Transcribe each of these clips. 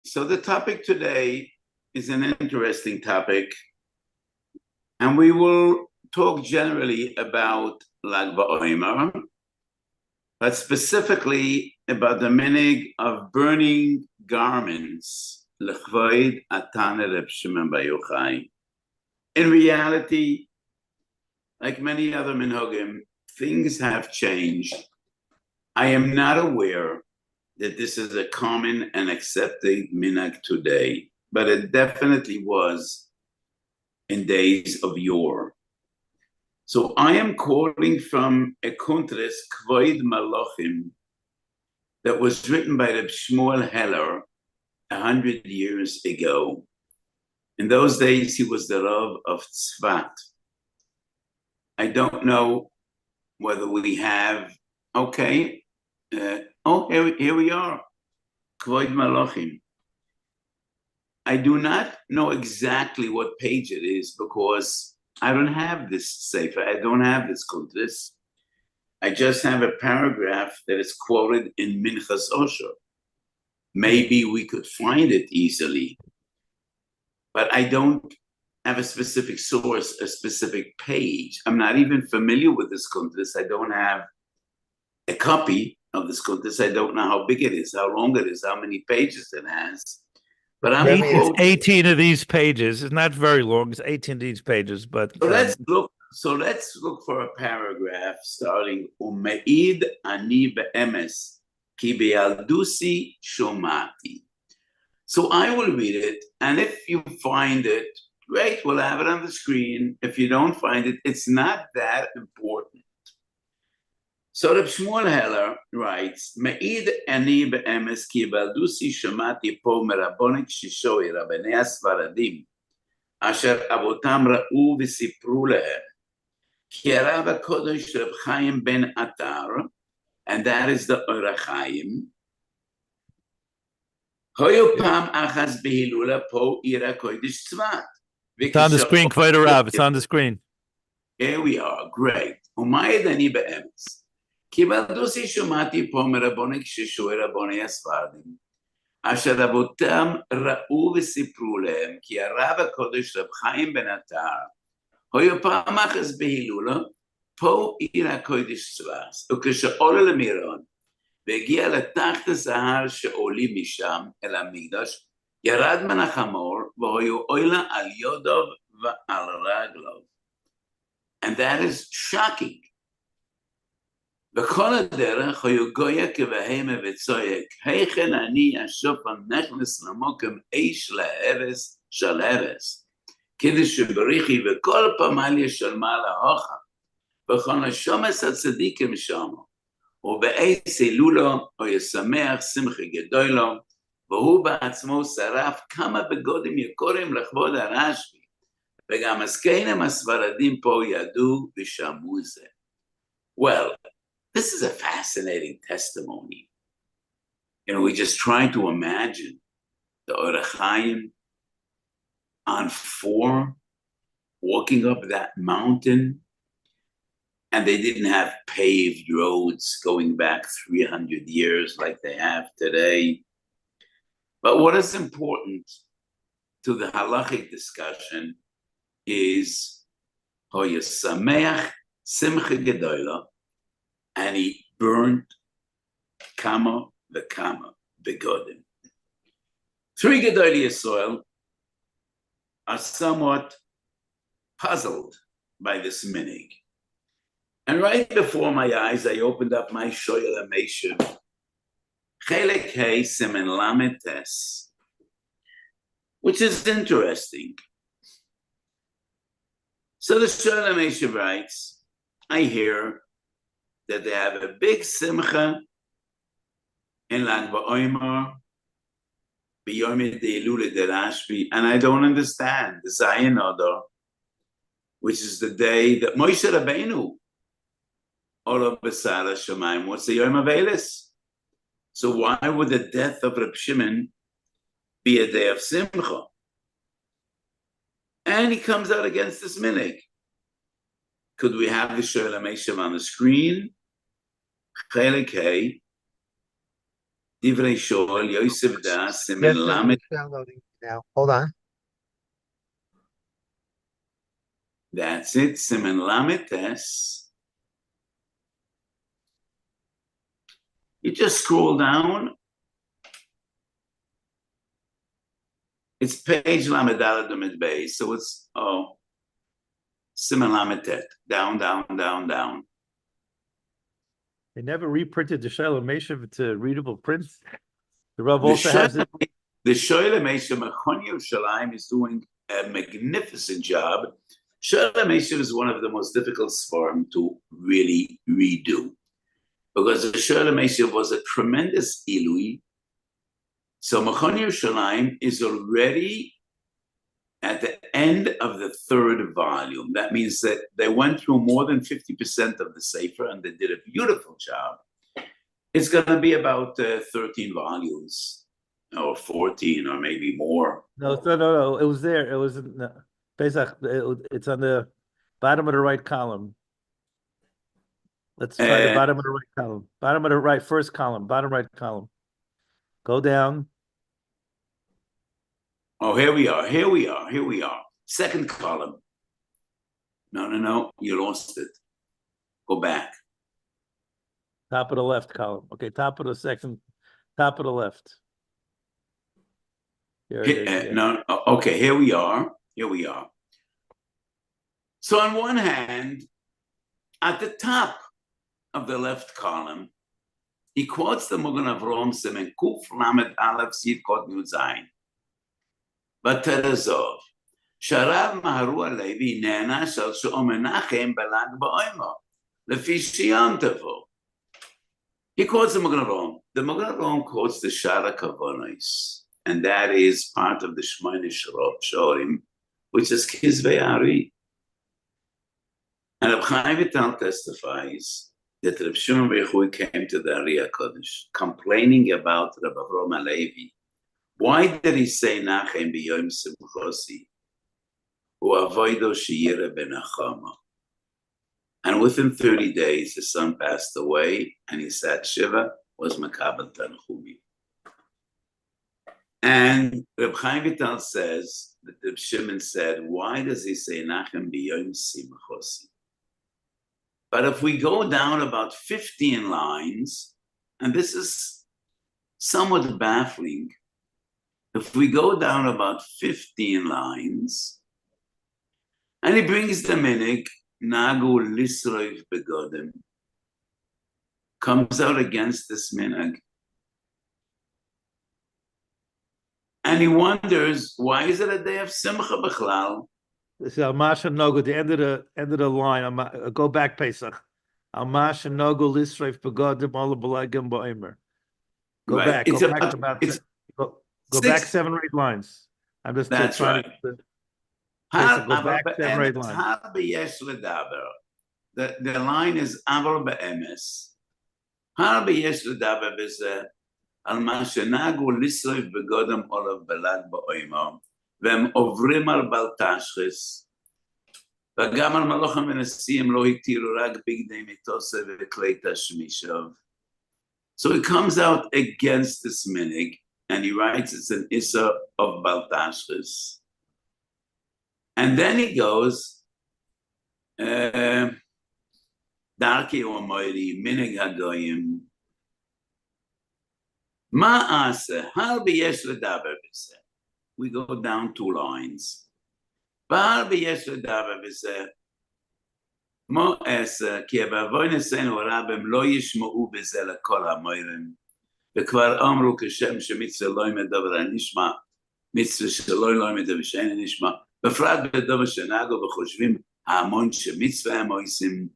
So the topic today is an interesting topic, and we will talk generally about Lag Baomer, but specifically about the minig of burning garments, L'chvoid Atane Rabbi Shimon by Yochai. In reality, like many other minhagim, things have changed. I am not aware that this is a common and accepted minhag today, but it definitely was in days of yore. So I am quoting from a kuntres, Kvoid Malachim, that was written by Rabbi Shmuel Heller 100 years ago. In those days, he was the Rav of Tzfat. I don't know whether we have, here we are, Kvoid Malachim. I do not know exactly what page it is because I don't have this sefer. I don't have this kuntres. I just have a paragraph that is quoted in Minchas Osher. Maybe we could find it easily, but I don't have a specific source, a specific page. I'm not even familiar with this kuntres. I don't have a copy of this kuntres. I don't know how big it is, how long it is, how many pages it has. But it's 18 of these pages. It's not very long. It's 18 of these pages. But so let's look for a paragraph starting Umeid ani be'emes ki be'aldusi shomati. So I will read it, and if you find it, great, we'll have it on the screen. If you don't find it, it's not that important. So Rabbi Shmuel Heller writes, Me'id ani be'emes ki be'aldusi shomati po rabbinic shishoi rabbinei asfaradim asher avotam ra'u v'sipru lehem ki harav HaKodesh Reb Chaim ben Atar, and that is the Orach Chaim, hoyu pam achas behilula po ira kodesh tzvat. It's on the screen, Kvod Rav. It's on the screen. Here we are, great. Umayed ani be'emes. קיבלתי שמעתי פה מרבניק ששואל רבני הספרדים, אשר אבותם ראו וסיפרו להם, כי הרב הקודש רב חיים בן עטר, היו פעם אחת בהילולה, פה עיר הקודש צבאס, וכשעולה למירון, והגיע לתחת הזהר שעולים משם אל המקדש, ירד מן החמור, והיו עולה על יודו ועל רגלו. And that is shocking. וכל הדרך היו גויה כבהמה וצועק, היכן אני השופן נכנס למוקם איש להרס של הרס, כדי שבריחי וכל פמליה של מעלה הוכה, וכל השומס הצדיקים שמו, ובעץ אלולו הוא ישמח שמחי גדולו, והוא בעצמו שרף כמה בגודים יקורים לכבוד הרשב"י, וגם הזקנים הספרדים פה ידעו ושמעו זה. Well, this is a fascinating testimony. We're just trying to imagine the Orach Chaim on four, walking up that mountain, and they didn't have paved roads going back 300 years like they have today. But what is important to the halachic discussion is Hoyasameach Simcha Gedola, and he burned kama v'kama begodim. Three Gedolei Yisrael are somewhat puzzled by this minig. And right before my eyes, I opened up my Shoyel HaMeshiv, Chelek Hey Simen Lamed Tes, which is interesting. So the Shoyel HaMeshiv writes, I hear that they have a big simcha in Lag Baomer, B'yom Deilule de Rashbi, and I don't understand the Zayin Adar, which is the day that Moshe Rabbeinu, Olav B'Sara Shemaim, was the Yom HaVeilis. So why would the death of Rabbi Shimon be a day of simcha? And he comes out against this minig. Could we have the Shoyel HaMeshiv on the screen? Chelek Hey, Divrei Shol, Yosef Das, Yes, Simen sir, Lamed. it's downloading now. Hold on. That's it, Simen Lamed Tes. You just scroll down. It's page Lamed Daled Lamed Beis, so it's Simen Lamed Tet. Down, down, down, down. They never reprinted the Shalom Meshav to readable print. The Rav also has it. The Shoyle Meshav Mechon Yerushalayim is doing a magnificent job. Shoyle Meshav is one of the most difficult sforim to really redo, because the Shoyle Meshav was a tremendous ilui. So Mechon Yerushalayim is already at the end of the third volume. That means that they went through more than 50% of the Sefer, and they did a beautiful job. It's going to be about 13 volumes, or 14, or maybe more. No. It was there. It was in Pesach. It's on the bottom of the right column. Let's try the bottom of the right column. Bottom of the right, first column, bottom right column. Go down. Oh, here we are. Second column. No, you lost it. Go back. Top of the left column. Okay, top of the second, top of the left. Here it is, No, okay, here we are. So on one hand, at the top of the left column, he quotes the Magen Avraham Simen Kuf Lamed Aleph Sichot Yud Zayin. בתרזוב, שהרב מהרו הלוי נענש על שאו מנחם בל"ג בעומר, לפי שיום תבוא. He quotes the Magen Avraham. The Magen Avraham quotes the Shara Kavonos, and that is part of the Shmoyne Shorim, which is Kizvei Ari. And Reb Chaim Vital testifies that Reb Shimon came to the Ari HaKodesh, complaining about Reb Avraham Halevi. Why did he say Nachem b'yom simchosi? U'avoido sheyireh benachama. And within 30 days, his son passed away, and he sat Shiva, was Makabel Tanchumi. And Reb Chaim Vital says that Reb Shimon said, why does he say Nachem b'yom simchosi? But if we go down about 15 lines, and this is somewhat baffling, if we go down about 15 lines, and he brings the minig, Nagu Lisroiv Begodim, comes out against this minig. And he wonders, why is it a day of Simcha B'chlal? This is Almash and Nogu, the end of the line. Go back, Pesach. Almash and Nogu Lisroiv Begodim Ola B'lagim Baomer. Go back. Go back 7 or 8 lines. I'm just trying to go back 7 or 8 lines. The line is Aval Be'emes. Har b'yesh l'daber b'zeh al ma shenagu lisroif begodem olav belag ba'oimah והם עוברים על בל תשחס וגם על מלוך המנסים לא התירו רק בגדי מיתוסה וכלי תשמישוב. So he comes out against this minig, and he writes it's an issa of Baltashris. And then he goes, Darki Omoiri, Minig Hagoyim, Ma'ase, Har b'yesh l'daber b'zeh. We go down 2 lines. Har b'yesh l'daber b'zeh, Mo ese, כי אבוינסינו רבם לא ישמעו בזה לכל המוירים, וכבר אמרו כשם שמצווה לא ימדבר הנשמע, מצווה שלא לא ימדבר שאין הנשמע, בפרט בדבר שנהגו וחושבים ההמון שמצווה הם עושים,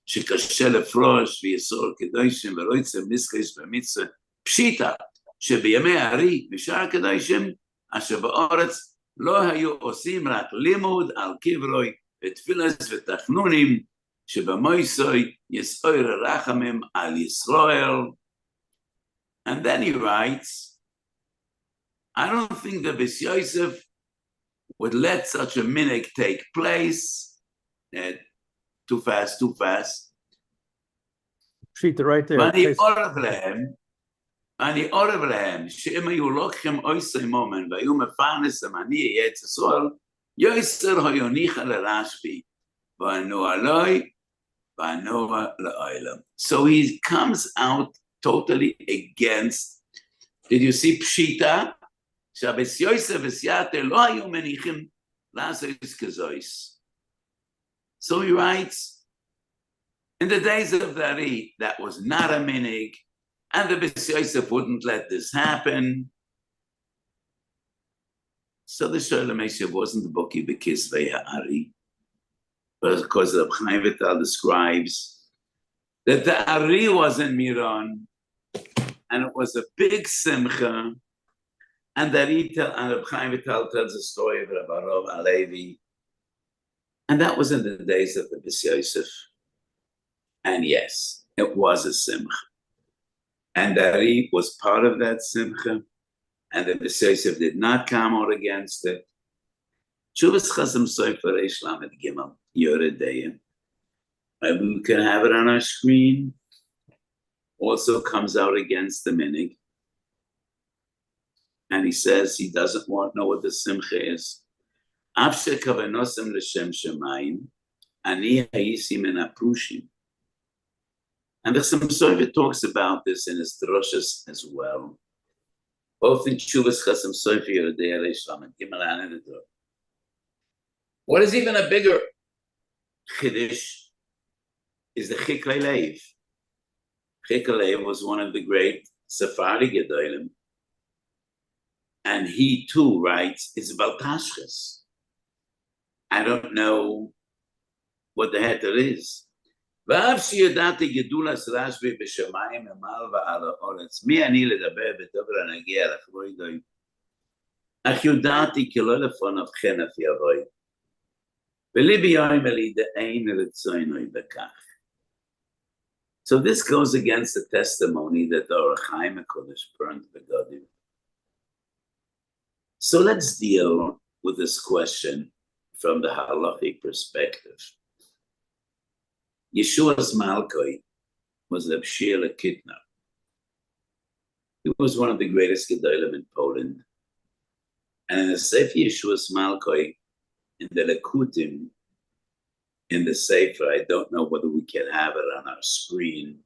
שקשה לפרוש ויסור קדושים ולא יצא מסקייס במצווה, פשיטה, שבימי הארי ושאר הקדושים, אשר באורץ לא היו עושים רק לימוד על קברוי ותפילס ותחנונים, שבמויסוי יסויר רחמם על ישראל. And then he writes, I don't think that Beis Yosef would let such a minig take place. Too fast. Shlita right there. ואני אורך להם, אני אורב להם, שאם היו לוקחים אויסי מומן, והיו מפרנסם, אני אהיה צסול, יויסר היוניחה לרשבי, וענו עלוי, וענו לעולם. So he comes out totally against, did you see פשיטה? שהבס יוסף וסייאטר לא היו מניחים לעשות כזויס. So he writes, in the days of the Ari, that was not a minig, and the Bes Yosef wouldn't let this happen. So the Sholem Eshev wasn't the Boki Bekisvei Ha'ari, but because the Chaim Vital describes that the Ari was in Miron, and it was a big simcha, and the Chaim Vital tells the story of Rabbi Rov Alevi, and that was in the days of the Bes Yosef. And yes, it was a simcha. And Ari was part of that simcha, and the Bes Yosef did not come out against it. Shuvas Chasam Sofer Reish Lamed Gimel Yored Deyim. We can have it on our screen. Also comes out against the minig, and he says he doesn't want to know what the simcha is. Afshe kavanosem l'shem shemayim, ani hayisi min aprushim. And the Chassam talks about this in his droshes as well, both in Shuvas Chassam Sofer Yoredei Reish Lamed Gimel and in the. What is even a bigger chiddush is the Chiklei Leiv. Chiklei Leiv was one of the great Sephardi Gedolim, and he too writes it's about Tashchis. I don't know what the heter is. ואף שידעתי גדולת רשב"י בשמיים ממעל ועל הארץ, מי אני לדבר בדבר הנגיע לכבודו? אך ידעתי כי לא לפניו חנף יבוא, וליבי יום אלי דאין רצוני בכך. So this goes against the testimony that the Or HaChaim HaKodesh burned the Godim. So let's deal with this question from the halachic perspective. Yeshua's Malkoi was Reb Shir Kitner. He was one of the greatest Gedolim in Poland. And in the Sefer Yeshua's Malkoi, in the Lekutim, in the Sefer, I don't know whether we can have it on our screen.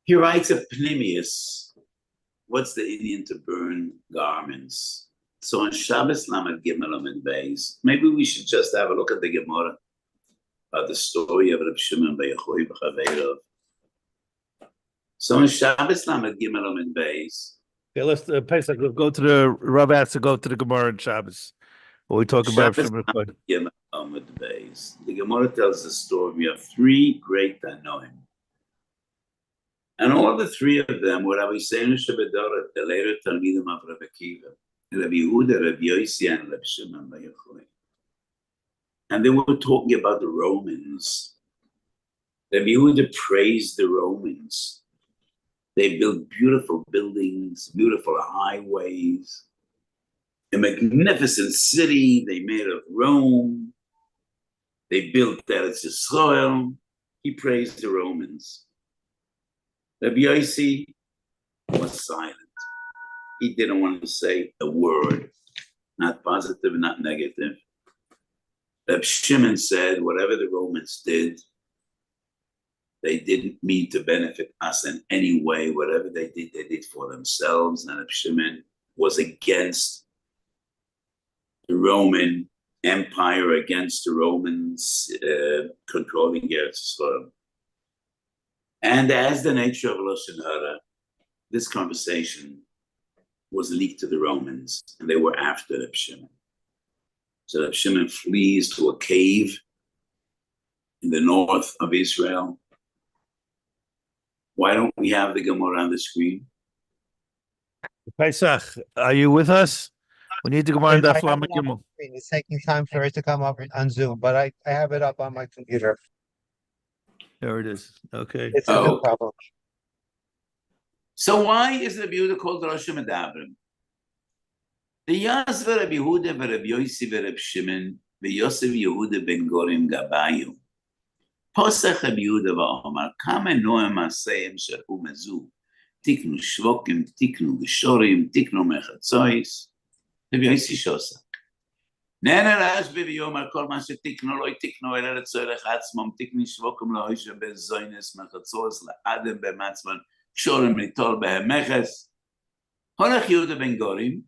He writes a Pnimius. What's the Indian to burn garments? So on Shabbos Lamed Gimel Amid Beis, maybe we should just have a look at the Gemara. The story of Rabbi Shimon by Yochai b'Chaveirov. So in Shabbos Lamed Gimel Amid Beis. Okay, let's Pesach. Let's go to the Rav has to go to the Gemara in Shabbos. What we talk about Shimon. Gimel Amid Beis. The Gemara tells the story. We have three great Tanoim, and all the three of them were Rabbi Seinu Shebedoret, the later Talmidim of Rabbi Kiva, Rabbi Yehuda, Rabbi Yossi, and Rabbi Shimon by Yochai. And they were talking about the Romans. Rabbi Yehuda praised the Romans. They built beautiful buildings, beautiful highways, a magnificent city they made of Rome. They built Eretz Yisrael. He praised the Romans. Rabbi Yossi was silent. He didn't want to say a word, not positive, not negative. Rabbi Shimon said, whatever the Romans did, they didn't mean to benefit us in any way. Whatever they did for themselves. And Rabbi Shimon was against the Roman Empire, against the Romans controlling Eretz Yisrael. And as the nature of Lashon Hara, this conversation was leaked to the Romans, and they were after Rabbi Shimon. So Rabbi Shimon flees to a cave in the north of Israel. Why don't we have the Gemara on the screen? Pesach, are you with us? We need the Gemara on the Lamed Gimel. It's taking time for it to come up on Zoom, but I have it up on my computer. There it is. Okay. It's no problem. So why is Rabbi Yehuda called Rosh Medabrim? The Yazva Rabbi Yehuda Rabbi Yossi Rabbi Shimon Yosef Yehuda ben Gorim Gabayu פוסח רבי יהודה ואומר, כמה נועם מעשיהם שראו מזו, תקנו שבוקים, תקנו גשורים, תקנו מחצויס, רבי וייס שעושה. נהנה רשב"י ויאמר, כל מה שתקנו לא תקנו, אלא לצורך עצמם, תקני שבוקים לא אישה בזוינס מחצויס, לאדם במצמן, קשורים ליטול בהם מכס. הולך יהודה בן גורים,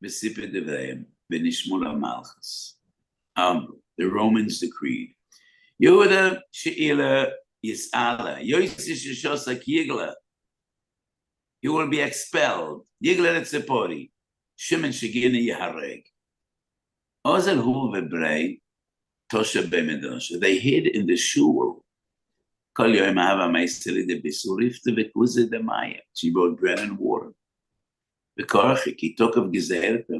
וסיפר דבריהם, ונשמו למלכס. The Romans decreed. יהודה שאילה יסעלה, יויסי ששוסק יגלה, he will be expelled, יגלה לצפורי, שמן שגינה יהרג. עוזל הוא וברי, תושב במדרש, they hid in the shul, כל יום אהבה מייסטרי דבסוריפת וקוזה דמיה, she brought bread and water. וכורחי, כי תוקף גזערתם,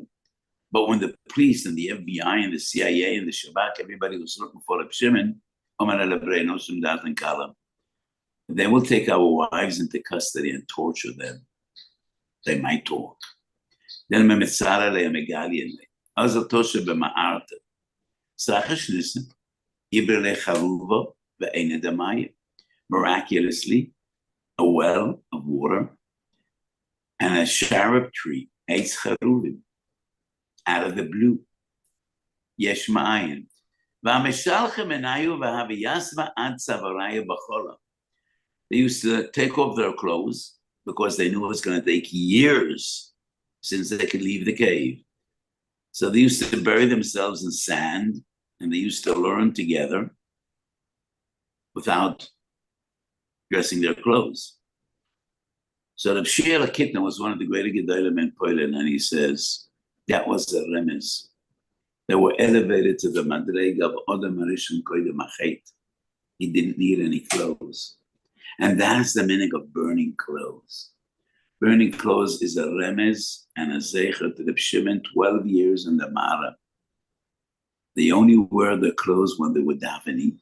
but when the police and the FBI and the CIA and the Shabak, everybody was looking for Rabbi Shimon, they will take our wives into custody and torture them. They might talk. Then miraculously, a well of water and a sharp tree, out of the blue. Yesh ma'ayin. They used to take off their clothes because they knew it was going to take years since they could leave the cave. So they used to bury themselves in sand and they used to learn together without dressing their clothes. So the Shiur Kitna was one of the great Gedolim in Poland, and he says that was a remez. They were elevated to the Madrega of Odom Arishon Koydem Achet. He didn't need any clothes. And that's the meaning of burning clothes. Burning clothes is a remez and a zecher to the Shimon 12 years in the Mara. They only wear their clothes when they were davening.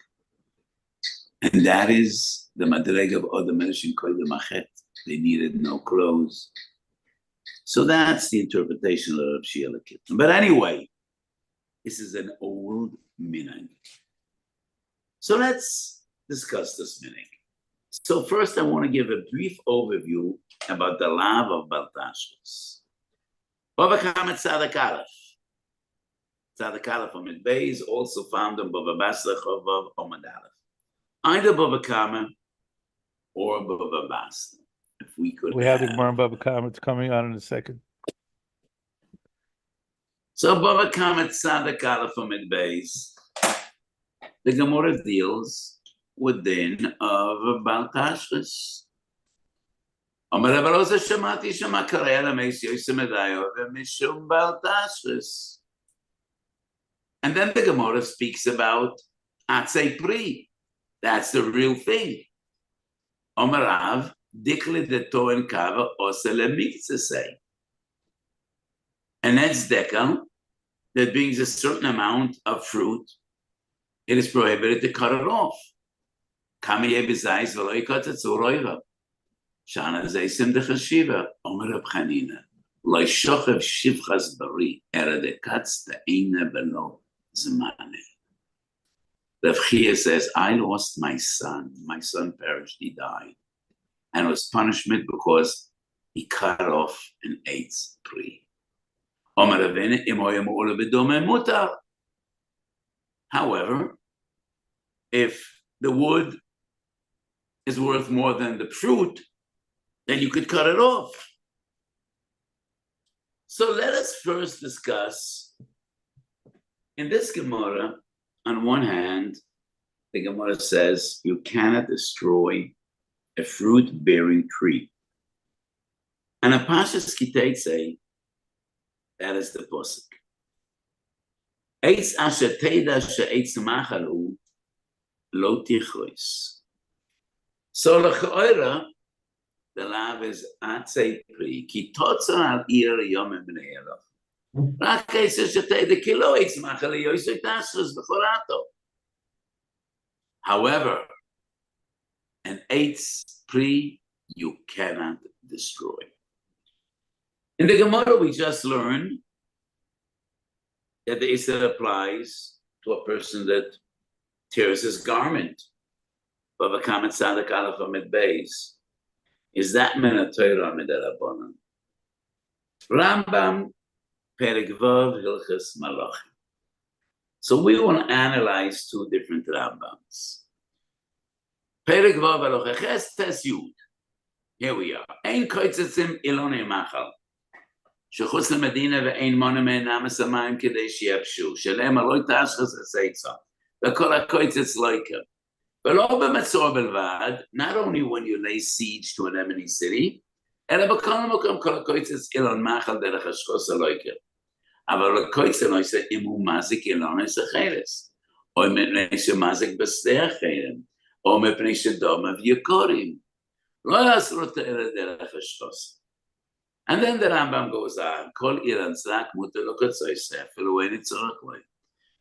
And that is the Madrega of Odom Arishon Koydem Achet. They needed no clothes. So that's the interpretation of Shiur Kitna. But anyway, this is an old minhag. So let's discuss this minhag. So first I want to give a brief overview about the lav of Baltashkas. Bava Kama Tzadik Aleph. Tzadik Aleph Amid Beis, also found in Bava Basra Chovav Omid Aleph. Either Bava Kama or Bava Basra. If we could have the Gemara Bava Kama, it's coming on in a second. So Bava Kama Tzadik Aleph Amid Beis. The Gemara deals with din of Baltashkas. Omer Rabbi Loza Shamati Shema Karei Lameis Yosem Edayo V'Mishum Baltashkas. And then the Gemara speaks about Atzei Pri. That's the real thing. Omer Rav Dikle Deto En Kava Osele Mikzesei. And that's decal that brings a certain amount of fruit. It is prohibited to cut it off. Kamiye bezayis v'lo yikot etzul roiva. Shana zaysim dechashiva. Omer Reb Chanina. Lo yishochev shivchas bari. Era dekatz ta'ina v'lo zmane. Rav Chia says, I lost my son. My son perished. He died. And it was punishment because he cut off an eighth tree. However, if the wood is worth more than the fruit, then you could cut it off. So let us first discuss, in this Gemara, on one hand, the Gemara says you cannot destroy a fruit-bearing tree. And a Pashas Kitei say, that is the posuk. Eitz asher teida she'etz machalu lo tichois. So l'cha'ora, the lav is atzei pri ki totzon al ir yom b'nei elav. Rak eitz asher teida ki lo eitz machalu yoisei tashchus b'chorato. However, an eitz pri you cannot destroy. In the Gemara, we just learned that the Isser applies to a person that tears his garment Bava Kama Tzadik Aleph Amid Beis. Is that min ha-Torah mid'Rabbanan? Rambam Perek Vav Hilchos Malachim. So we want to analyze two different Rambams. Perek Vav Halacha Ches Tes Yud. Here we are. Ein koitzetzim ilonei machal. Shechutz leMedina ve'ein mona me'enam esamayim kedei sheyabshu. Shelem aloi tashchas eseitza. V'kol ha-koitzitz loika. V'lo b'metzor belvad, not only when you lay siege to an enemy city, ela b'kol ha'mokom kol ha-koitzitz ilon machal derech hashchos ha-loika. אבל הקויצה לא יעשה אם הוא מזיק אילון איזה חרס, או מפני שמזיק בשדה החרם, או מפני שדומיו יקורים. לא יעשו את אלה דרך השחוס. And then the Rambam goes on, כל אילן זק מותר לו קצוי ספר, ואין צורך לו.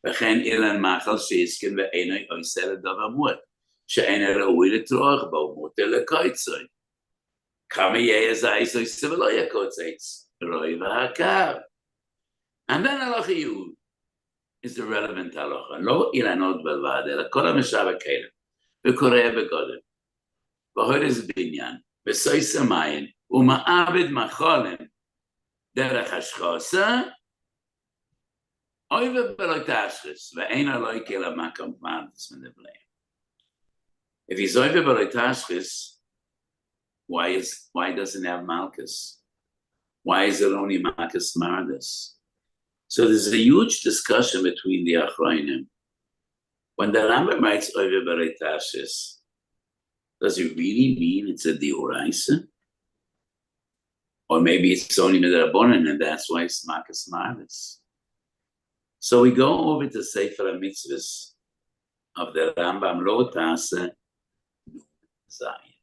וכן אילן מחל שיסכן ואינו עושה לדבר מות, שאין ראוי לטרוח בו, מותר לקויצוי. כמה יהיה זייס עושה ולא יקוצץ, רוי והקר. And then halacha Yud is the relevant halacha. Lo ilanot belvad, ela kol ha-meshav ha-kelem, v'koreh v'godem, v'hodes binyan, v'sois hamayim, u'ma'abed macholem, derech hashchosa, oy v'beloi tashchis, v'ein aloi kela makam p'mantis v'nevleim. If he's oy v'beloi tashchis, why doesn't he have malchus? Why is it only malchus mardus? So there's a huge discussion between the Achronim. When the Rambam writes Oive Berei Tashis, does it really mean it's a Dioraisa? Or maybe it's only Midrabanan and that's why it's Makas Marvis. So we go over to Sefer HaMitzvahs of the Rambam Lo Tase Zayin.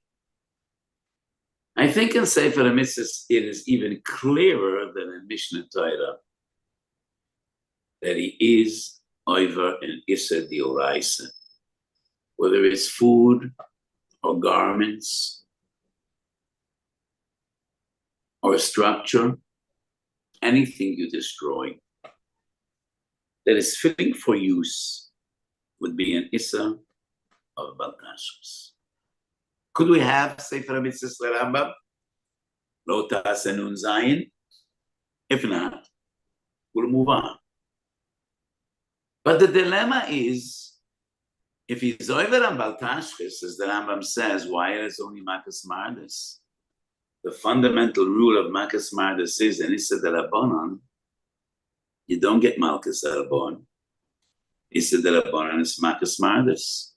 I think in Sefer HaMitzvahs it is even clearer than in Mishnah Torah that he is over an Issa Dioraisa, whether it's food or garments or structure, anything you destroy that is fitting for use would be an Issa of Baltashus. Could we have Sefer HaMitzvahs Rambam? Lo Ta'aseh Nun Zayin? If not, we'll move on. But the dilemma is, if he's over on Baltashchis, as the Rambam says, why is only Makas Mardus? The fundamental rule of Makas Mardus is, and Issa Derabanan, you don't get Malchus Arabon. Issa Derabanan is Makas Mardus.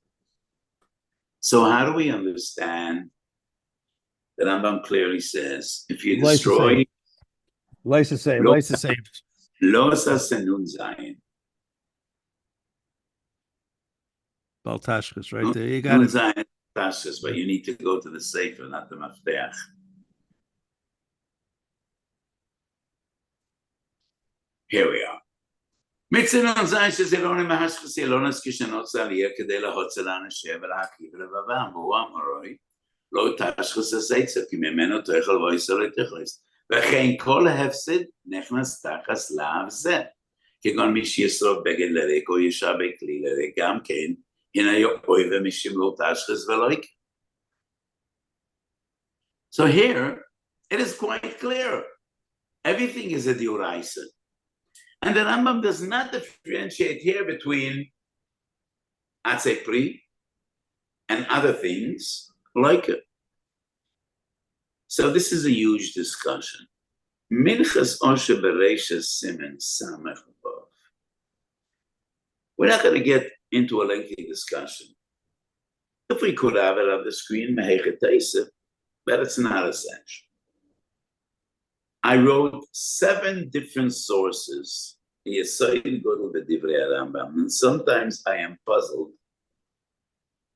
So how do we understand? The Rambam clearly says, if you destroy... Weiss is saying. Lo Ta'aseh Nun Zayin. Baltashchis, right there. You got it. Tashchis, but you need to go to the Sefer, not the Mafteach. Here we are. Mitzvah Zayin says, היוםהשחור ילונס כשנוצר עלייה כדי להוציא לאנשים ולהקיף לבבם, והוא אמרוי, לא תשחוס הסייצר, כי ממנו תאכל וייס לא תאכלס. וכן כל ההפסד נכנס תחת להב זה. כגון מי שישרוף בגד לריק או ישבק כלי לריק, גם כן, So here, it is quite clear. Everything is a Dioraisa. And the Rambam does not differentiate here between Atzei Pri and other things like it. So this is a huge discussion. Minchas Osher Bereishas Simen Samech Vav. We're not going to get into a lengthy discussion. If we could have it on the screen, but it's not essential. I wrote 7 different sources, and sometimes I am puzzled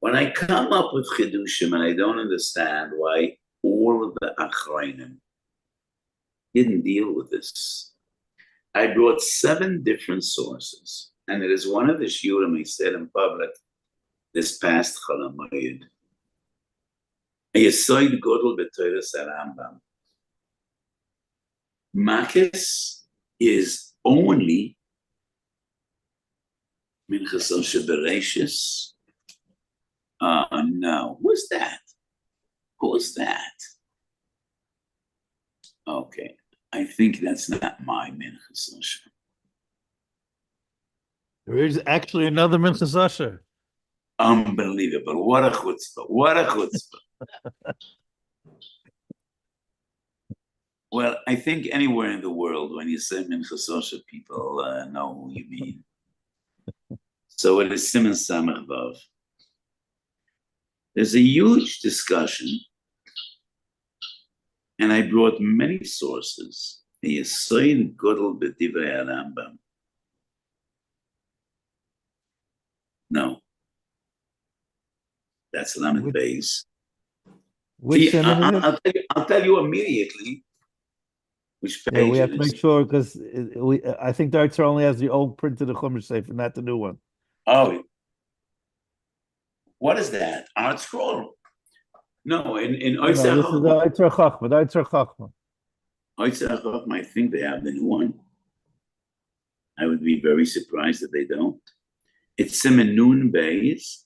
when I come up with Chidushim and I don't understand why all of the Achronim didn't deal with this. I brought 7 different sources. And it is one of the Shiurim I said in public this past Chol HaMoed. Yesoid Godel b'Toras HaRambam. Makis is only Minchas Osher Bereishis No. Who's that? Who's that? Okay. I think that's not my Minchas Asher. There is actually another Minchas Asher. Unbelievable. What a chutzpah. What a chutzpah. Well, I think anywhere in the world, when you say Minchas Asher, people know who you mean. So it is Siman Samech Vav. There's a huge discussion, and I brought many sources. The Yesod Godel B'divrei Rambam. No. That's Lamed Beis. Which I'll tell you immediately which page. Yeah, we have to make sure because I think the Archer only has the old print of the Chumash Sefer, not the new one. Oh, what is that? Art scroll? No, in Oitzer this is the Archer Chachma. The Archer Chachma. Oitzer Chachma, I think they have the new one. I would be very surprised if they don't. It's Siman Nun Beis.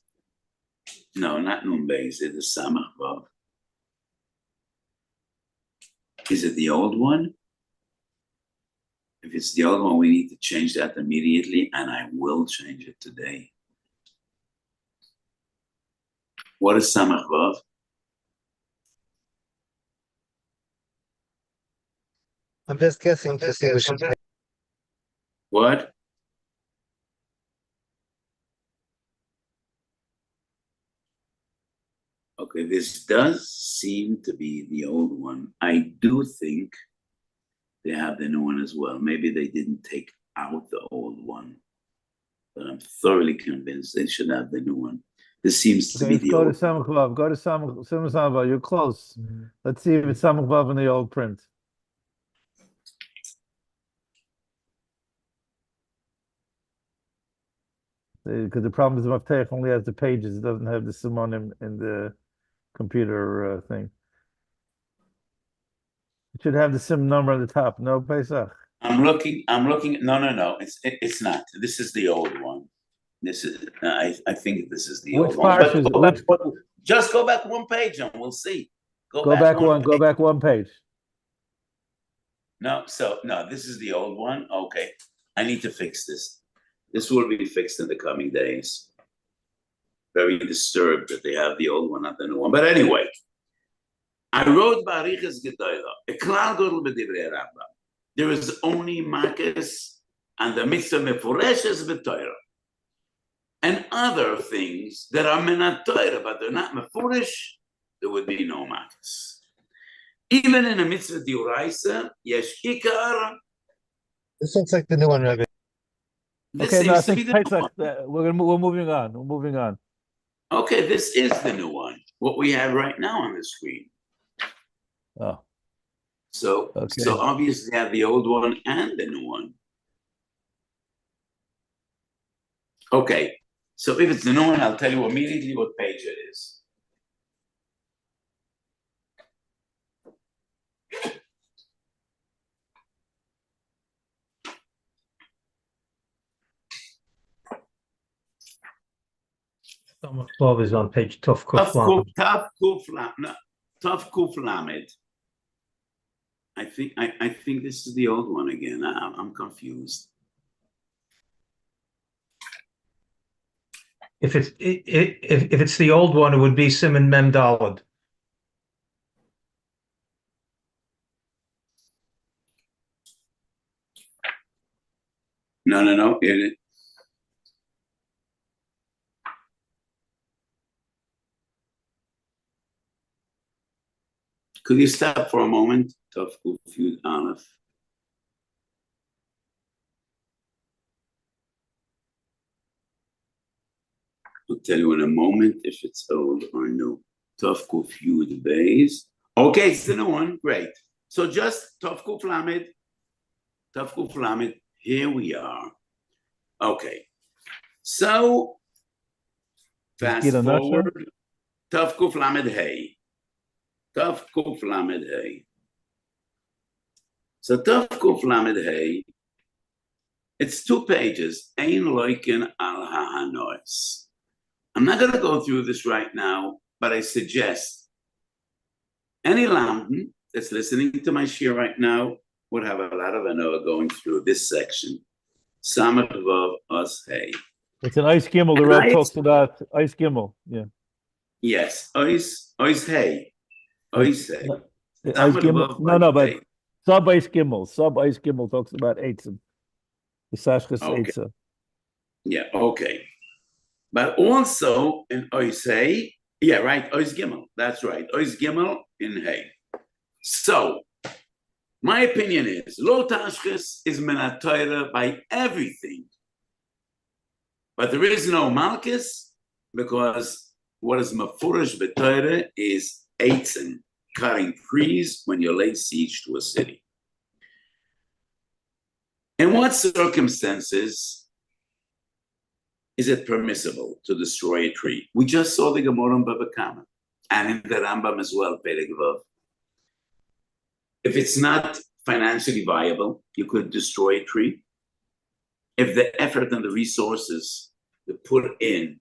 No, not Nun Beis. It's the Samach Vav. Is it the old one? If it's the old one, we need to change that immediately, and I will change it today. What is Samach Vav? I'm just guessing to see which. What? Okay, this does seem to be the old one. I do think they have the new one as well. Maybe they didn't take out the old one, but I'm thoroughly convinced they should have the new one. This seems to be the old one. Samach Vav. Go to Samach Vav. You're close. Let's see if it's Samach Vav in the old print. Because the problem is the Maftech only has the pages. It doesn't have the Simonim in the computer thing. It should have the sim number on the top. No, Pesach. I'm looking. No. It's not. This is the old one. This is. I think this is the old one. Just go back one page and we'll see. Go back one page. No. This is the old one. Okay. I need to fix this. This will be fixed in the coming days. Very disturbed that they have the old one, not the new one. But anyway, I wrote Barichas Gedoyla, a klal godel b'divrei Rambam. There is only Makis and the mitzvah mefureshes b'Torah, and other things that are minat Torah, but they're not mefurish. There would be no Makis. Even in a mitzvah diuraisa, yesh ikar. This looks like the new one, Rabbi. Okay, no, I think we're moving on. We're moving on. Okay, this is the new one. What we have right now on the screen. Oh. So obviously they have the old one and the new one. Okay, so if it's the new one, I'll tell you immediately what page it is. Samach Vav is on page Tuf Kuf Lamed. I think this is the old one again. I'm confused. If it's the old one, it would be Siman Mem Daled. No. Could you stop for a moment? Tov Kuf Yud Aleph. I'll tell you in a moment if it's old or new. Tov Kuf Yud Beis. Okay, it's the new one. Great. So just Tov Kuf Lamed. Here we are. Okay. So fast forward. Tov Kuf Lamed Hey. Tov Kuf Lamed Hey. So Tov Kuf Lamed Hey, it's 2 pages. Ein Loiken al Ha'anois. I'm not going to go through this right now, but I suggest any Lamdan that's listening to my shiur right now would have a lot of Anoah going through this section. Samad Vav Os Hey. It's an Ice Gimel. The Rav talks about Ice Gimel. Yeah. Yes. Ois Hey. Ois Hey. Ice Gimel. No, but Sub Ice Gimel. Sub Ice Gimel talks about Eitzim. The Sashkas Eitzah. Yeah, okay. But also in Ois Hey, yeah, right, Ois Gimel. That's right. Ois Gimel in Hey. So, my opinion is, Lo Tashkis is Menatayra by everything. But there is no Malchus, because what is Mafurish B'Tayra is Eitzim, cutting trees when you lay siege to a city. In what circumstances is it permissible to destroy a tree? We just saw the Gemara in Bava Kama, and in the Rambam as well, Perek Vav. If it's not financially viable, you could destroy a tree. If the effort and the resources you put in,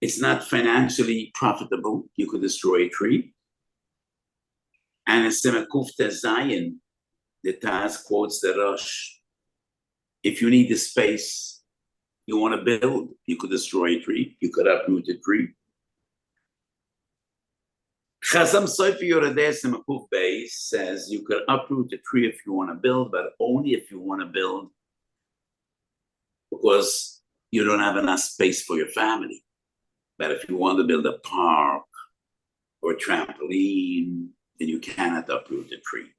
it's not financially profitable, you could destroy a tree. And in Semekufta Zayin, the Taz quotes the Rosh, if you need the space, you want to build, you could destroy a tree, you could uproot a tree. Chazam Soifi Yoredeh Semekuf Beis says you could uproot a tree if you want to build, but only if you want to build because you don't have enough space for your family. But if you want to build a park or a trampoline, then you cannot uproot a tree.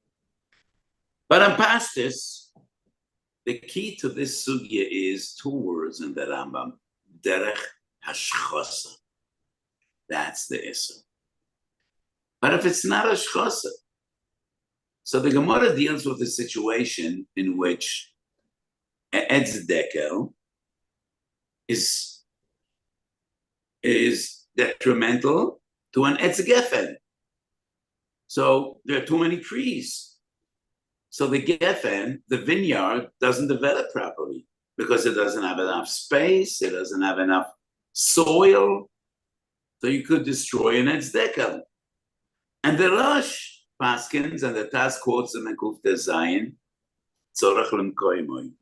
But on past this, the key to this sugya is two words in the Rambam, derech hashchasa. That's the issue. But if it's not hashchasa, so the Gemara deals with a situation in which an etz dekel is detrimental to an etz gefen. So there are too many trees. So the gefen, the vineyard, doesn't develop properly because it doesn't have enough space, it doesn't have enough soil. So you could destroy an etz dekel. And the Rosh Paskins and the Taz quotes them in Kufta Zayin, Tzorach L'mkoimoy.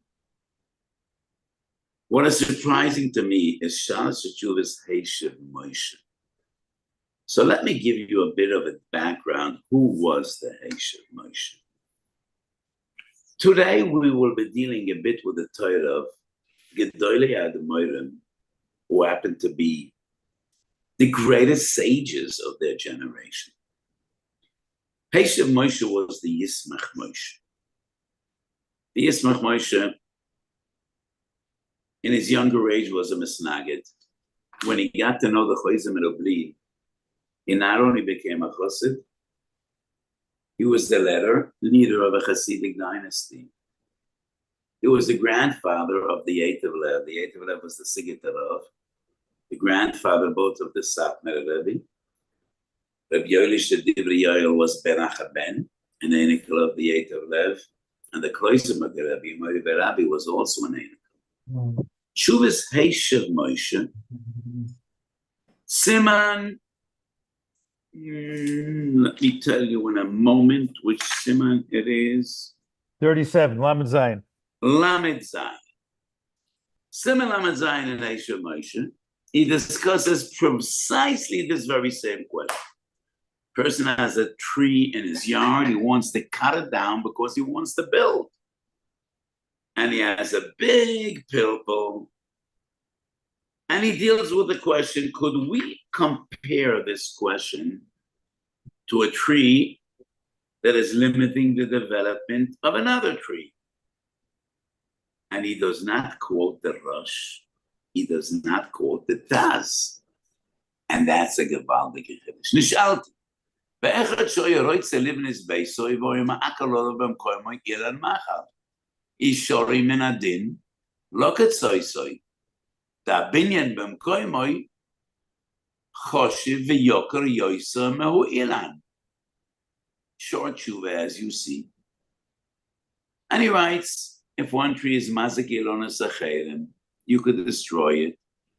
What is surprising to me is Shalas Shechuvas Heishev Moshe. So let me give you a bit of a background. Who was the Heishev Moshe? Today we will be dealing a bit with the Torah of Gedolei Admorim, who happened to be the greatest sages of their generation. Heishev Moshe was the Yismach Moshe. The Yismach Moshe, in his younger age, was a misnagid. When he got to know the Chayzim Rubli, he not only became a chassid, he was the leader of a Hasidic dynasty. He was the grandfather of the Eight of Lev. The Eight of Lev was the Sigit Rav, the grandfather both of the Satmar Rebbe. Rabbi Yoelish the Divri Yoel was Ben Achaben, an Einikal of the Eight of Lev, and the Kloisim of the Rebbe, Mori Rabbi, was also an Einikal. Shuvas Heishev Moshe, Siman, let me tell you in a moment which Siman it is. 37, Lamed Zayin. Lamed Zayin. Siman Lamed Zayin in Heishev Moshe, he discusses precisely this very same question. Person has a tree in his yard, he wants to cut it down because he wants to build. And he has a big pilpul. And he deals with the question, could we compare this question to a tree that is limiting the development of another tree? And he does not quote the Rosh. He does not quote the Taz. And that's a gewaldige Chiddush. Nishalti. Ve'echad shoyer roitze livnis beiso yivoy ma'akalolo b'mkoymoy ilan machal. Ishori min adin lo ketzoysoy. Da binyan b'mkoymoy choshiv v'yoker yoysa mehu ilan. Short tshuva, as you see. And he writes, if one tree is mazik ilonas acherim, you could destroy it,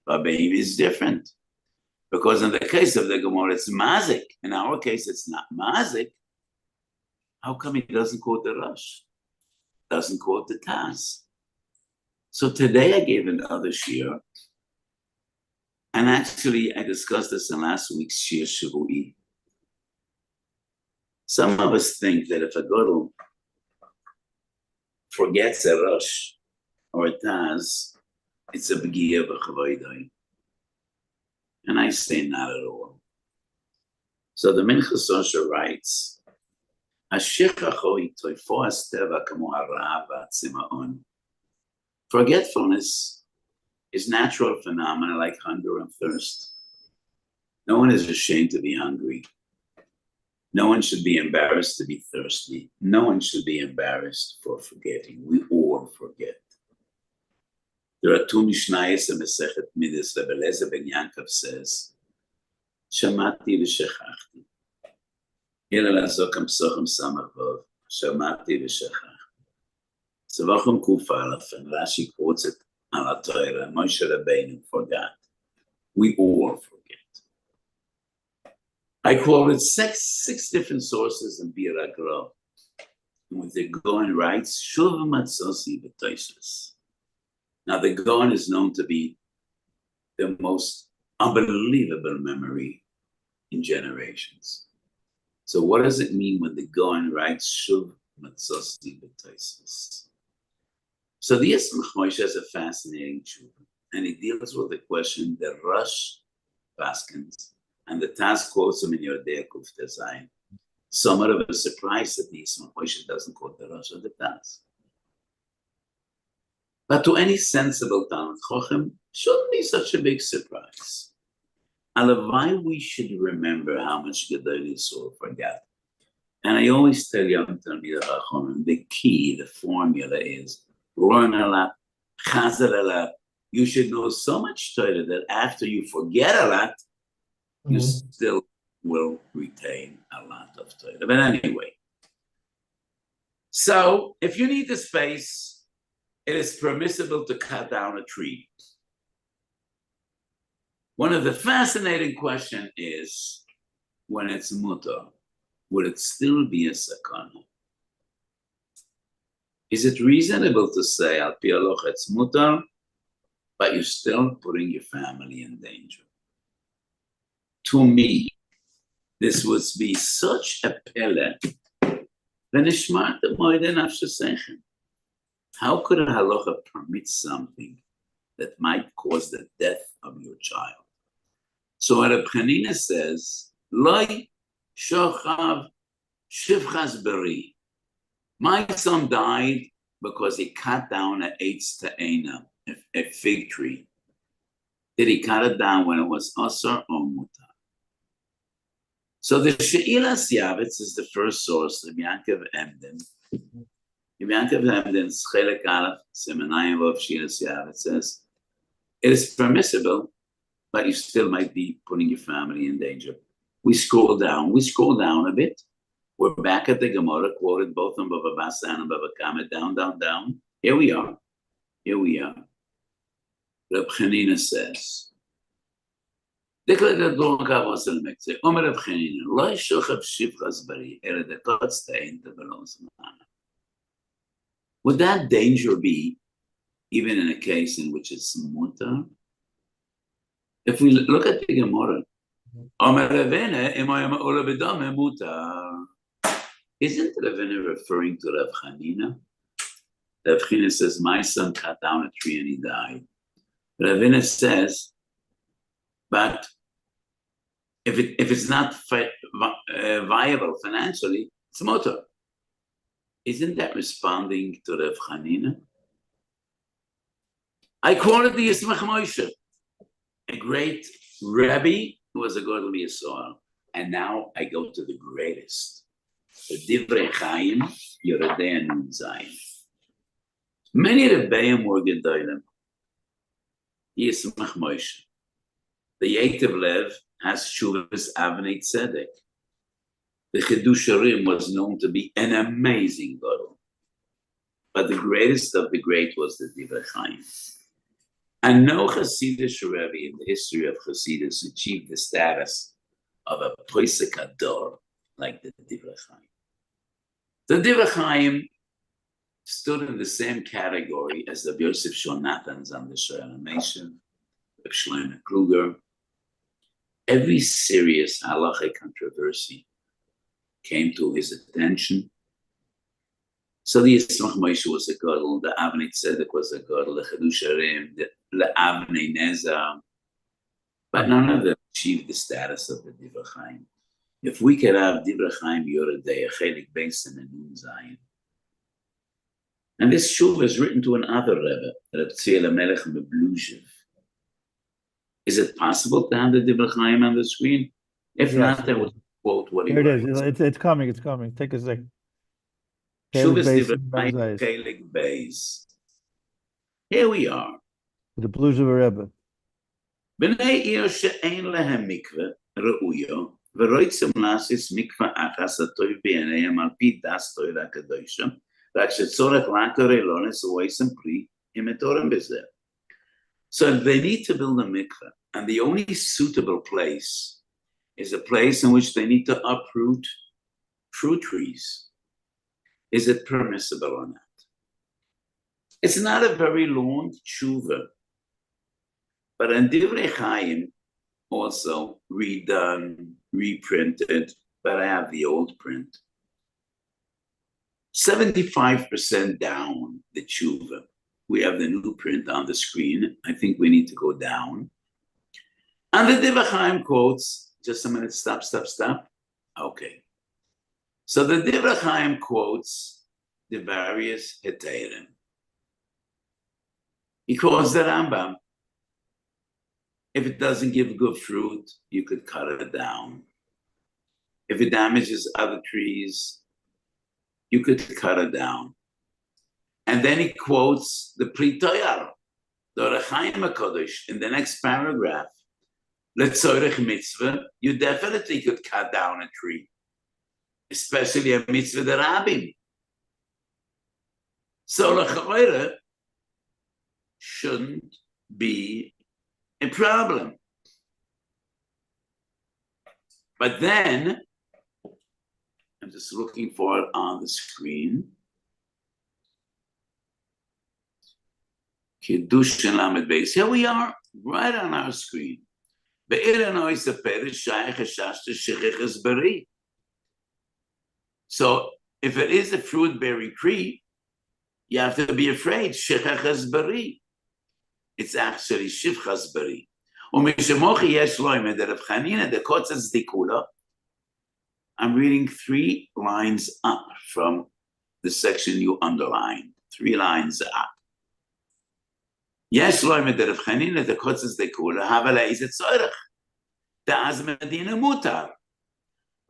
Rabbi is different. Because in the case of the Gemara, it's mazik. In our case, it's not mazik. How come he doesn't quote the Rosh? Doesn't quote the Taz? So today I gave another shiur. And actually, I discussed this in last week's shiur Shavui. Some of us think that if a Gadol forgets a Rosh or a Taz, it's a B'giyah b'chavoidai. And I say not at all. So the Minchas Osher writes, forgetfulness is natural phenomena like hunger and thirst. No one is ashamed to be hungry. No one should be embarrassed to be thirsty. No one should be embarrassed for forgetting. We all forget. There are two Mishnayos in Masechet Midas. Rabbi Eliezer ben Yaakov says, Shamati v'shechachti. Ela lazokam psochim samach vov. Shamati v'shechachti. Tzavachim Kuf Aleph, and Rashi quotes it on la Torah. Moshe Rabbeinu forgot. We all forget. I quoted six different sources in Bir HaGra. And what the Gaon writes, Shuv Matzosi v'Toysos. Now, the Gaon is known to be the most unbelievable memory in generations. So what does it mean when the Gaon writes Shuv Matzosi v'Toysos? So the Yismach Moshe has a fascinating tshuva, and he deals with the question, the Rosh Paskins, and the Taz quotes him in Yodea Kuf Tezayin. Somewhat of a surprise that the Yismach Moshe doesn't quote the Rosh or the Taz. But to any sensible Talmud Chochem, shouldn't be such a big surprise. Why we should remember how much Gedol Yisrael forgot. And I always tell young Talmidei Chachomim, the key, the formula is learn a lot, chazer a lot. You should know so much Torah that after you forget a lot, you still will retain a lot of Torah. But anyway, so if you need the space, it is permissible to cut down a tree. One of the fascinating questions is, when it's mutar, would it still be a sakana? Is it reasonable to say, al pi halacha it's mutar, but you're still putting your family in danger? To me, this would be such a pele. How could a halacha permit something that might cause the death of your child? So Rabbi Hanina says, Loi shochav shivchas beri. My son died because he cut down an eitz ta'ena, a fig tree. Did he cut it down when it was asar or mutar? So the She'ilas Yavitz is the first source of Yaakov Emden. Yaakov Emden's Chelek Aleph, Seminayim of She'ilas Yavitz says, it is permissible, but you still might be putting your family in danger. We scroll down a bit. We're back at the Gemara, quoted both on Bava Basra and Bava Kama, down. Here we are. Reb Chanina says, would that danger be even in a case in which it's mutar? If we look at the Gemara, isn't Ravina referring to Rav Chanina? Rav Chanina says, my son cut down a tree and he died. Ravina says, but if it's not viable financially, it's mutar. Isn't that responding to Rav Chanina? I quoted the Yismach Moshe, a great Rabbi who was a Gadol Yisrael, and now I go to the greatest, the Divrei Chaim, Yerodei Nun Zayin. Many of the Baomer were Gedolim. Yismach Moshe. The Yetiv Lev has Shuvas Avnei Tzedek. The Chidusharim was known to be an amazing Gadol. But the greatest of the great was the Divrei Chaim. And no Hasidic Rebbe in the history of Hasidus achieved the status of a Poisek Ador like the Divrei Chaim. The Divrei Chaim stood in the same category as the Yosef Shon Nathans on the Shoel Nation, the Shlomo Kruger. Every serious halachic controversy came to his attention. So the Yismach Moshe was a gadol, the Avnei Tzedek was a gadol, the Chedush Harim, the Avnei Nezar, but none of them achieved the status of the Divrei Chaim. If we could have Divrei Chaim Yoredei, Chelik Beis and Nun Zayin. And this shuv is written to another Rebbe, Reb Tzviel Melech Mebluzhev. Is it possible to have the Divrei Chaim on the screen? If not, then we'll quote what he Here it writes. is. It's coming. It's coming. Take a second. Shuv is Divrei Chaim Chelik Beis. Here we are. The Blues of a Rebbe. B'nei ir she'ein lehem mikveh re'uyo, v'roitzim lasis mikveh achas atoy b'yaneyam al pi das Torah HaKadosha, רק שצורך לעקר אילונס וויסם פרי, אם יתורם בזה. So they need to build a mikveh, and the only suitable place is a place in which they need to uproot fruit trees. Is it permissible or not? It's not a very long tshuva, but in Divrei Chaim, also redone, reprinted, but I have the old print. 75% down the tshuva. We have the new print on the screen. I think we need to go down. And the Divrei Chaim quotes, just a minute, stop. Okay. So the Divrei Chaim quotes the various heterim. He quotes the Rambam. If it doesn't give good fruit, you could cut it down. If it damages other trees, you could cut it down. And then he quotes the Pri Toyar, the Rechaim HaKadosh, in the next paragraph. Letzorech mitzvah, you definitely could cut down a tree, especially a mitzvah the rabbin. So l'chaira shouldn't be a problem. But then, I'm just looking for it on the screen. Kiddush and Lamed Beis. Here we are, right on our screen. So if it is a fruit-bearing tree, you have to be afraid. Shechechas bari. It's actually shivchas bari. I'm reading 3 lines up from the section you underlined. 3 lines up. יש לו מדרב חנין את הקוצץ דקולה, אבל איזה צורך? דאז מדינה מותר.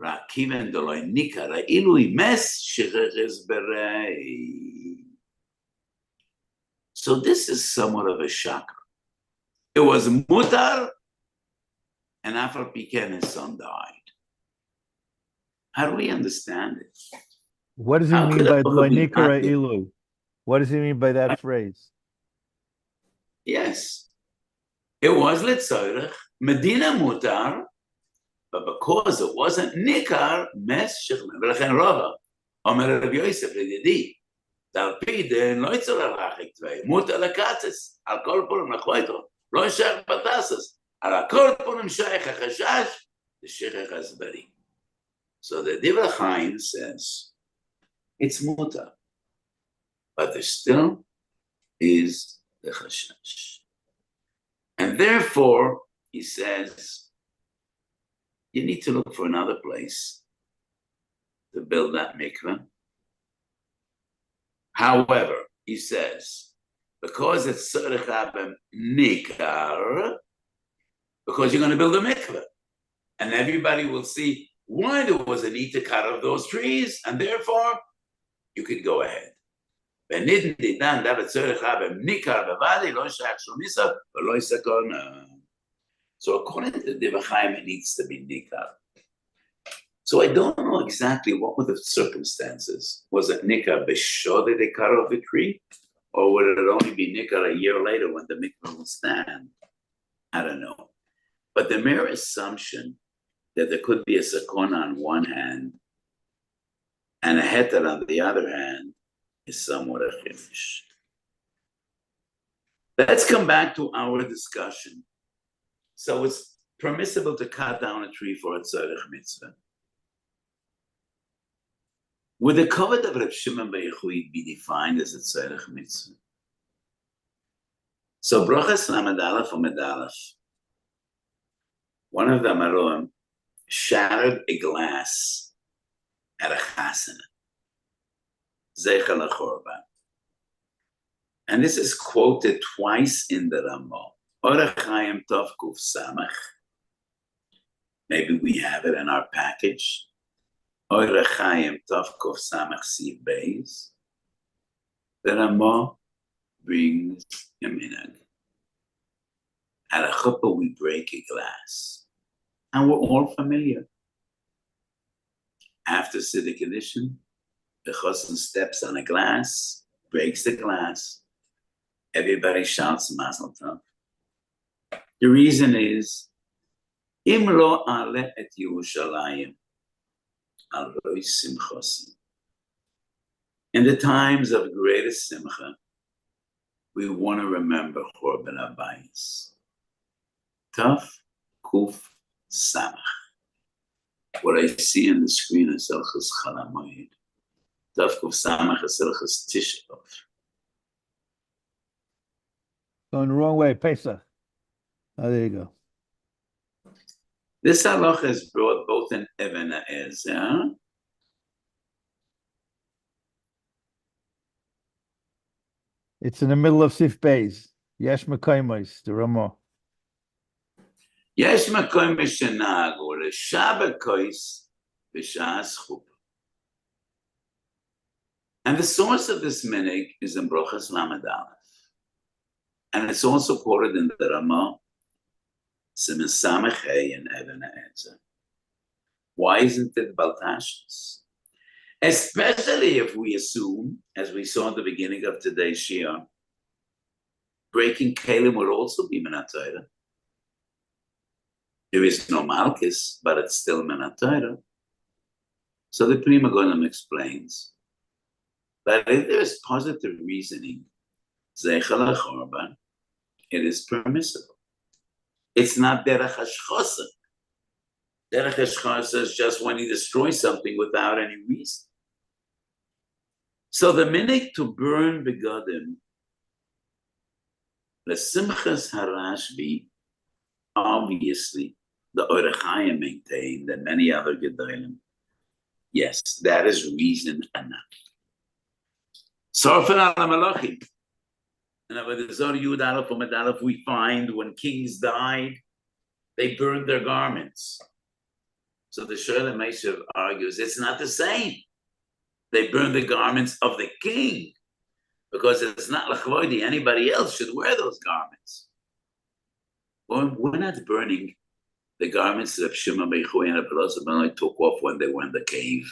רק כיוון דלוי ניכר, אילו ימס שכחס ברי. So this is somewhat of a shocker. It was mutar, and after Piken, his son died. How do we understand it? What does he mean by Dloi Nikara Ilu? What does he mean by that phrase? Yes, it was Litzorech, Medina Mutar, but because it wasn't Nikar, Mes Shechme, V'lechen Rava, Omer Rabbi Yosef Lididi, Dalpi Den Lo Yitzor Alachik Tvei, Mutar Lekatzes, Al Kol Purim Lechoito, Lo Yishach Batasas, Al Kol Purim Shaykh HaChashash, the Shechech HaZbari. So the Divrei Chaim says, it's Mutar, but there still is the chashash. And therefore, he says, you need to look for another place to build that mikveh. However, he says, because it's tzorech habem nikar, because you're going to build a mikveh, and everybody will see why there was a need to cut off those trees, and therefore, you could go ahead. So according to Divrei Chaim, it needs to be nikar. So I don't know exactly what were the circumstances. Was it nikar b'shode they cut off the tree, Or would it only be nikkur a year later when the mikveh will stand? I don't know. But the mere assumption that there could be a sakona on one hand and a heter on the other hand is somewhat a chiddush. Let's come back to our discussion. So it's permissible to cut down a tree for a tzorech mitzvah. Would the covet of Rabbi Shimon be defined as a tzorech mitzvah? So Brochas Lamed Aleph or Medalef, one of the Maroim shattered a glass at a chasana, Zeicha l'chorban. And this is quoted twice in the Ramah. Orach Chaim Tov Kuf Samach. Maybe we have it in our package. Orach Chaim Tov Kuf Samach Siv Beis. The Ramah brings a minhag. At a chuppah we break a glass. And we're all familiar. After Siddur Kedushin, the chosn steps on a glass, breaks the glass. Everybody shouts Mazel Tov. The reason is, Im lo ale et Yerushalayim, al roi simchosi. In the times of greatest simcha, we want to remember Chorban Abayis. Taf Kuf Samach. What I see on the screen is Elchus Chalamoyed. Taf Kuf Samach is Elchus Tisha B'Av. Going the wrong way, Pesach. Oh, there you go. This halacha is brought both in Even HaEzer. It's in the middle of Sif Beis. Yesh Mekayimos, the Ramah. Yesh makom mishenag or a Shabbakois b'shas chuppah. And the source of this minhag is in Brochas Lamed Aleph. And it's also quoted in the Ramah, Siman Samech Hey and Even HaEzer. Why isn't it Baltashis? Especially if we assume, as we saw at the beginning of today's Shiur, breaking Kalim would also be Minat Torah. There is no Malchus, but it's still Minat Torah. So the Prima Golem explains that if there is positive reasoning, Zeicha l'chorban, it is permissible. It's not derech hashchosa. Derech hashchosa is just when you destroy something without any reason. So the minhag to burn begadim, the Simchas Harashbi, obviously, the Orach Chaim maintained, and many other Gedolim, yes, that is reason enough. Sorfen al Malachim. And over the Zor Yud Aleph or Medalef, we find when kings died, they burned their garments. So the Shoel HaMeshav argues it's not the same. They burned the garments of the king because it's not l'chvoidi. Anybody else should wear those garments. Well, we're not burning the garments that Shimon and Rabbi took off when they were in the cave.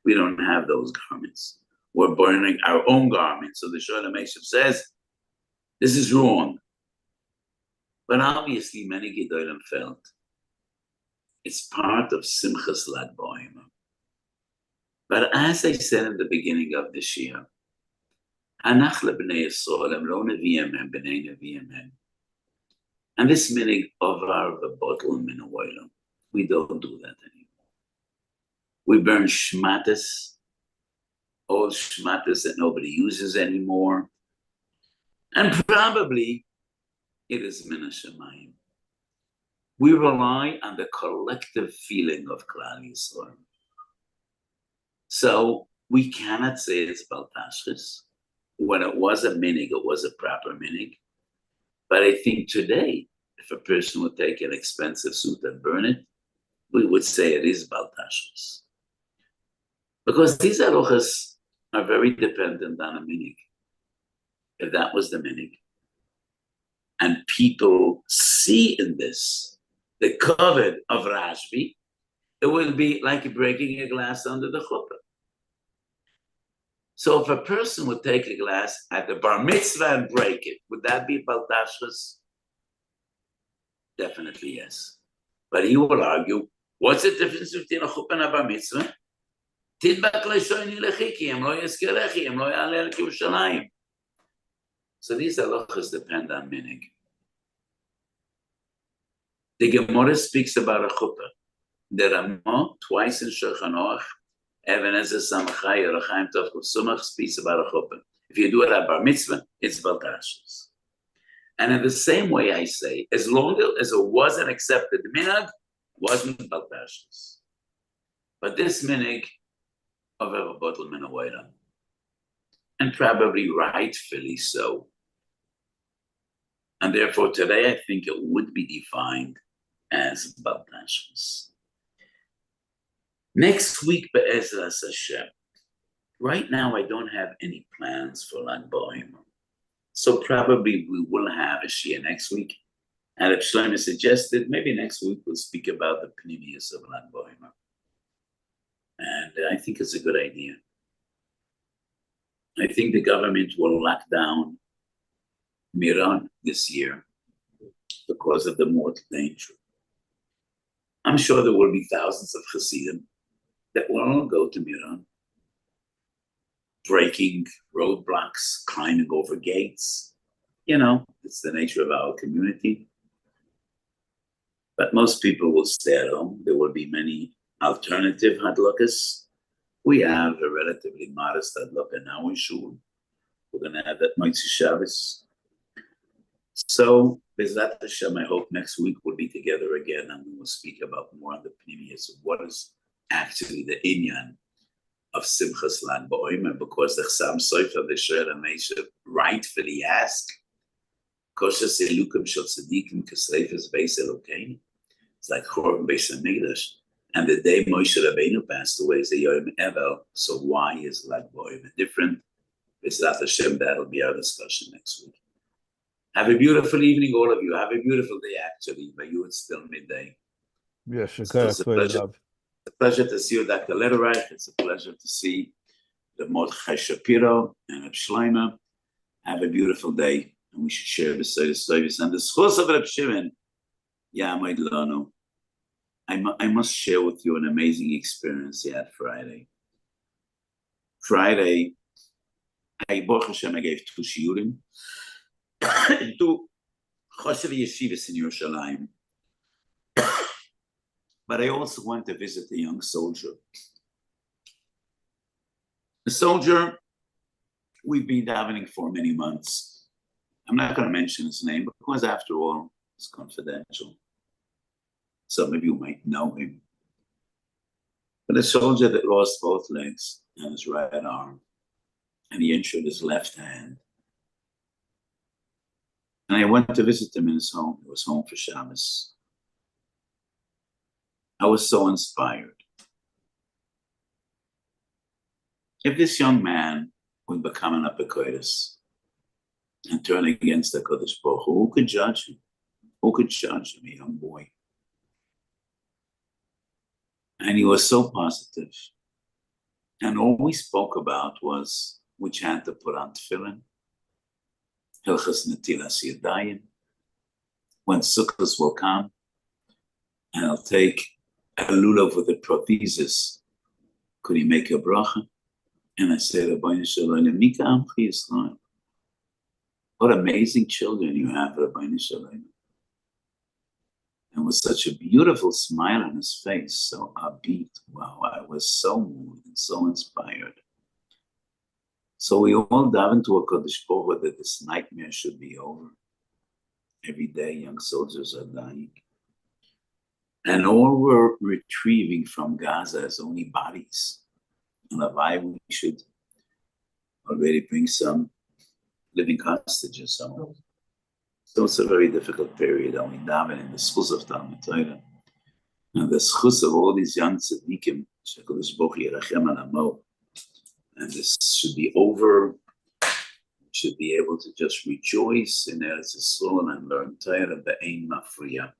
We don't have those garments. We're burning our own garments. So the Shoel HaMeshav says, this is wrong. But obviously, many Gedolim felt it's part of Simchas Lag Baomer. But as I said in the beginning of this year, Anach lebnei Yisrael em lo neviim hem b'nei neviim hem. And this meaning of our bottle min ha'olam, we don't do that anymore. We burn shmatas, old shmatas that nobody uses anymore. And probably it is min hashamayim. We rely on the collective feeling of Klal Yisrael. So we cannot say it's Baltashis. When it was a minhag, it was a proper minhag. But I think today, if a person would take an expensive suit and burn it, we would say it is Baltashis. Because these halachas are very dependent on a minhag. If that was the minhag, and people see in this the covet of Rashbi, it would be like breaking a glass under the chuppah. So if a person would take a glass at the bar mitzvah and break it, would that be baltashus? Definitely yes. But he will argue, what's the difference between a chuppah and a bar mitzvah? Tidbak le'shoini lechiki, em lo yezkerechi, em lo ya'aleh l'Yerushalayim. So these halachas depend on minig. The Gemara speaks about a chuppah. The Ramah, twice in Shulchan Aruch, Even Ezer Samachai, Yerochaim Tov Sumach speaks about a chuppah. If you do it at bar mitzvah, it's baltashus. And in the same way I say, as long as it wasn't accepted minhag, wasn't baltashus. But this minhag of a bottle minawayra, and probably rightfully so. And therefore today I think it would be defined as baltashus. Next week, Be'ezras Hashem. Right now, I don't have any plans for Lag Baomer. So probably we will have a Shiur next week. And if Shlomo suggested, maybe next week we'll speak about the pnimius of Lag Baomer. And I think it's a good idea. I think the government will lock down Miran this year because of the mortal danger. I'm sure there will be thousands of Hasidim that will all go to Miran, breaking roadblocks, climbing over gates. You know, it's the nature of our community. But most people will stay at home. There will be many alternative hadlakas. We have a relatively modest hadlaka now in Shiur. We're going to have that Motzei Shabbos. So, Bezrat Hashem, I hope next week we'll be together again and we will speak about more on the pnimius of what is actually the inyan of Simchas Lag Baomer, because the Chasam Sofer, the Shoyer HaMeishav, rightfully ask, Koshas Elukim Shel Tzadikim Kesreifes Beis Elokeinu. It's like Chorban Beis HaMikdash. And the day Moshe Rabbeinu passed away is the Yom Evel. So why is Lag Baomer different? Bezrat Hashem, that'll be our discussion next week. Have a beautiful evening, all of you. Have a beautiful day, actually. By you, it's still midday. Yes, it's a pleasure. It's a pleasure to see you, Dr. Lederreich. It's a pleasure to see the Mordechai Shapiro and Reb Shlomo. Have a beautiful day. And we should share the service. And the schos of Reb Shimon, Yamid Lanu. I must share with you an amazing experience he had Friday. Friday, Baruch Hashem, I gave 2 shiurim. 2 Choshev Yeshivas in Yerushalayim. But I also went to visit a young soldier. The soldier we've been davening for many months. I'm not going to mention his name because, after all, it's confidential. Some of you might know him. But a soldier that lost both legs and his right arm, and he injured his left hand. And I went to visit him in his home. He was home for Shabbos. I was so inspired. If this young man would become an apokoides and turn against the Kodesh Baruch Hu, who could judge him? Who could judge him, a young boy? And he was so positive. And all we spoke about was which hand to put on tefillin, Hilchas Netilas Yadayim, when Sukkos will come, and I'll take a lulav with a prothesis. Could he make a bracha? And I said, Rabbi Shimon, Mika Amchi Yisrael. What amazing children you have, Rabbi Shimon. And with such a beautiful smile on his face, so upbeat. Wow, I was so moved and so inspired. So we all dive into a Kodesh Baruch Hu that this nightmare should be over. Every day, young soldiers are dying. And all we're retrieving from Gaza is only bodies. And why we should already bring some living hostages home. So it's a very difficult period. Only daven in the schools of Talmud Torah. And the schus of all these young tzaddikim, Shekadosh Baruch Hu Yerachem Alamo. And this should be over. We should be able to just rejoice in Eretz Yisrael and learn Torah be'ein mafriya.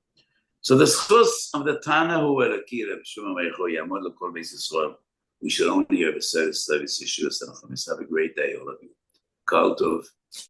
So the schus of the Tana Hu Elaki Reb Shimon Yamod L'Kol Beis Yisrael we should only have a service issue. Have a great day, all of you. Kol Tov.